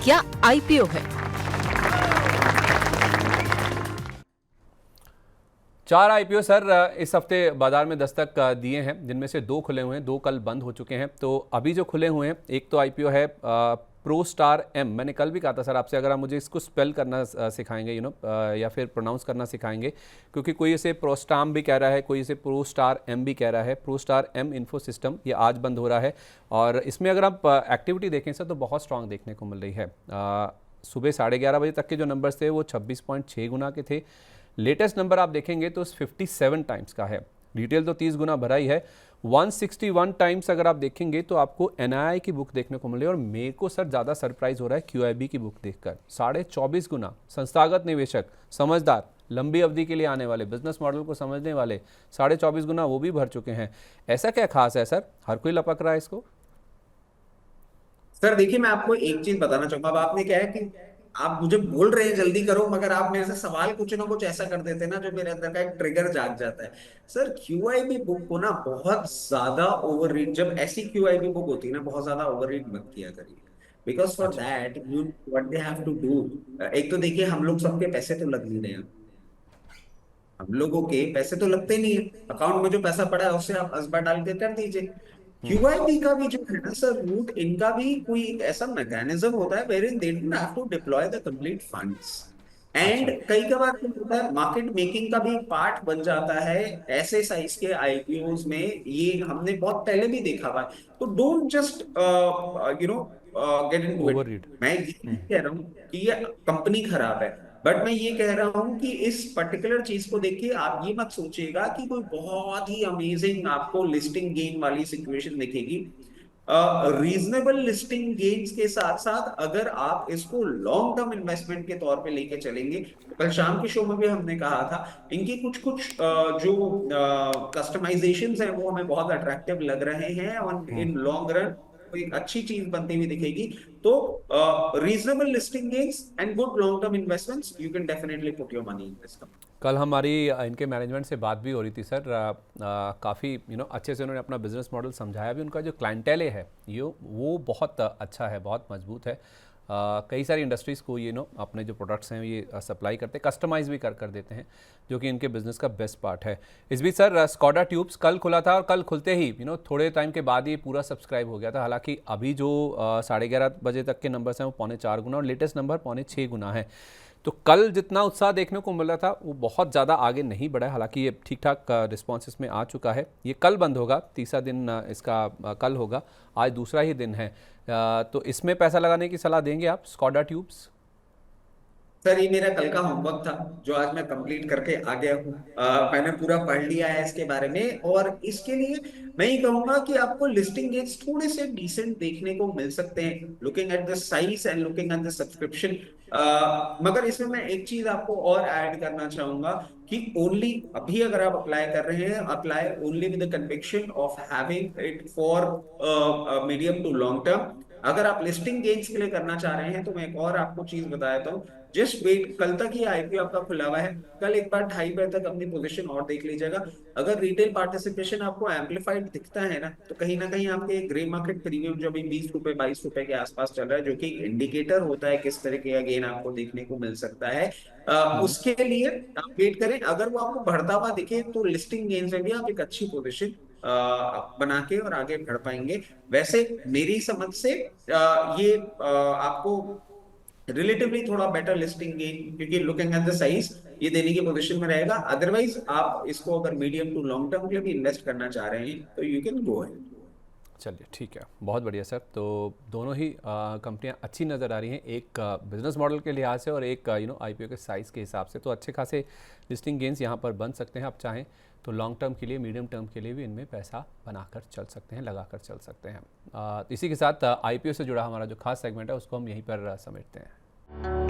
क्या आईपीओ है? 4 IPO sir इस हफ्ते बाजार में दस्तक दिए हैं, जिनमें से 2 खुले हुए हैं, 2 कल बंद हो चुके हैं। तो अभी जो खुले हुए हैं, एक तो आईपीओ है प्रो स्टार एम। मैंने कल भी कहा था सर आपसे, अगर आप मुझे इसको स्पेल करना सिखाएंगे या फिर प्रोनाउंस करना सिखाएंगे, क्योंकि कोई इसे प्रोस्टाम भी कह रहा है, कोई इसे प्रो स्टार एम भी कह रहा है। Pro star M info system, ये आज बंद हो रहा है। और इसमें अगर आप एक्टिविटी देखें सर तो बहुत स्ट्रांग देखने को मिल रही है। सुबह 11:30 बजे तक के जो नंबर्स थे वो 26.6 गुना के थे। लेटेस्ट नंबर आप देखेंगे तो 57 टाइम्स का है। रिटेल तो 30 गुना भरा ही है। 161 टाइम्स अगर आप देखेंगे तो आपको एनआईआई की बुक देखने को मिले। और मेरे को सर ज़्यादा सरप्राइज हो रहा है क्यूआईबी की बुक देखकर। 24.5 गुना। संस्थागत निवेशक, समझदार, लंबी अवधि के लिए आने वाले, बिजनेस मॉडल को समझने वाले, 24.5 गुना वो भी भर चुके हैं। ऐसा क्या खास है सर, हर कोई लपक रहा है इसको? सर देखिए, मैं आपको एक चीज बताना चाहूंगा। अब आपने क्या है कि आप मुझे बोल रहे हैं जल्दी करो, मगर आप मेरे से सवाल कुछ ना कुछ ऐसा कर देते हैं ना जो मेरे अंदर का एक ट्रिगर जाग जाता है। सर क्यूआईबी बुक को ना बहुत ज्यादा ओवर, जब ऐसी क्यूआईबी बुक होती है ना, बहुत ज्यादा ओवर रीड मत किया करिए। बिकॉज फॉर अच्छा। That you what they have to do. एक तो देखिए, हम लोग सबके पैसे तो लग नहीं रहे हैं। हम लोगों के पैसे तो लगते नहीं है। अकाउंट में जो पैसा पड़ा है उससे आप असबार डाल के कर दीजिए। क्यूआईबी का भी जो है ना सर रूट, इनका भी कोई एक ऐसा मैकेनिज्म होता है wherein they don't have to deploy the complete funds. And अच्छा। कई बार क्या होता है, मार्केट मेकिंग का भी पार्ट बन जाता है ऐसे साइज के आईपीओज में। ये हमने बहुत पहले भी देखा हुआ है। तो don't just you know get into over it. Read. मैं ये नहीं कह रहा हूँ कि ये कंपनी खराब है, बट मैं ये कह रहा हूं कि इस पर्टिकुलर चीज को देखिए आप ये मत सोचिएगा कि कोई बहुत ही अमेजिंग आपको लिस्टिंग गेन वाली सिचुएशन दिखेगी। रीजनेबल लिस्टिंग गेन्स के साथ साथ अगर आप इसको लॉन्ग टर्म इन्वेस्टमेंट के तौर पे लेके चलेंगे, तो कल शाम के शो में भी हमने कहा था इनकी कुछ कुछ जो कस्टमाइजेशन है वो हमें बहुत अट्रैक्टिव लग रहे हैं और इन लॉन्ग रन कोई अच्छी चीज बनती हुई दिखेगी। तो reasonable listing gains and good long term investments, you can definitely put your money in this company. कल हमारी इनके मैनेजमेंट से बात भी हो रही थी सर। काफ़ी अच्छे से उन्होंने अपना बिजनेस मॉडल समझाया भी। उनका जो क्लाइंटेले है ये वो बहुत अच्छा है, बहुत मजबूत है। कई सारी इंडस्ट्रीज़ को ये अपने जो प्रोडक्ट्स हैं ये सप्लाई करते हैं, कस्टमाइज़ भी कर देते हैं, जो कि इनके बिज़नेस का बेस्ट पार्ट है। इस बीच सर स्कॉडा ट्यूब्स कल खुला था और कल खुलते ही थोड़े टाइम के बाद ये पूरा सब्सक्राइब हो गया था। हालांकि अभी जो 11:30 बजे तक के नंबर्स हैं वो 4.25 गुना और लेटेस्ट नंबर 6.25 गुना है। तो कल जितना उत्साह देखने को मिल रहा था वो बहुत ज़्यादा आगे नहीं बढ़ा है। हालांकि ये ठीक ठाक रिस्पॉन्स इसमें आ चुका है। ये कल बंद होगा, तीसरा दिन इसका कल होगा, आज दूसरा ही दिन है। तो इसमें पैसा लगाने की सलाह देंगे आप, स्कॉडा ट्यूब्स? सर ये मेरा कल का होमवर्क था जो आज मैं कंप्लीट करके आ गया हूँ। मैंने पूरा पढ़ लिया है इसके बारे में, और इसके लिए मैं ये कहूंगा कि आपको लिस्टिंग रेट्स थोड़े से डिसेंट देखने को मिल सकते हैं, looking at the size and looking at the subscription. मगर इसमें मैं एक चीज आपको और ऐड करना चाहूंगा कि ओनली अभी अगर आप अप्लाई कर रहे हैं, apply only with the conviction of having it for medium to long term. अगर आप लिस्टिंग गेन्स के लिए करना चाह रहे हैं तो मैं एक और आपको चीज बता देता हूँ। जस्ट वेट, कल तक ये आईपीओ आपका खुला हुआ है, कल एक बार 2:30 बजे तक अपनी पोजीशन और देख लीजिएगा। अगर रिटेल पार्टिसिपेशन आपको एम्पलीफाइड दिखता है ना कहीं आपके ग्रे मार्केट प्रीमियम जो अभी 20 रुपए 22 रुपए के आसपास चल रहा है, जो कि इंडिकेटर होता है किस तरह के गेन आपको देखने को मिल सकता है, उसके लिए आप वेट करें। अगर वो आपको बढ़ता हुआ दिखे तो लिस्टिंग गेन्स में भी आप एक अच्छी पोजीशन बना के और आगे बढ़ पाएंगे। वैसे मेरी समझ से ये आपको रिलेटिवली थोड़ा बेटर लिस्टिंग गेन, क्योंकि लुकिंग एट द साइज ये देने की पोजीशन में रहेगा। अदरवाइज आप इसको अगर मीडियम टू लॉन्ग टर्म के लिए भी इन्वेस्ट करना चाह रहे हैं तो यू कैन गो अहेड। चलिए ठीक है, बहुत बढ़िया सर। तो दोनों ही कंपनियां अच्छी नज़र आ रही हैं, एक बिजनेस मॉडल के लिहाज से और एक आईपीओ के साइज़ के हिसाब से। तो अच्छे खासे लिस्टिंग गेंस यहाँ पर बन सकते हैं। आप चाहें तो लॉन्ग टर्म के लिए, मीडियम टर्म के लिए भी इनमें पैसा बनाकर चल सकते हैं, लगाकर चल सकते हैं। इसी के साथ आईपीओ से जुड़ा हमारा जो खास सेगमेंट है उसको हम यहीं पर समेटते हैं।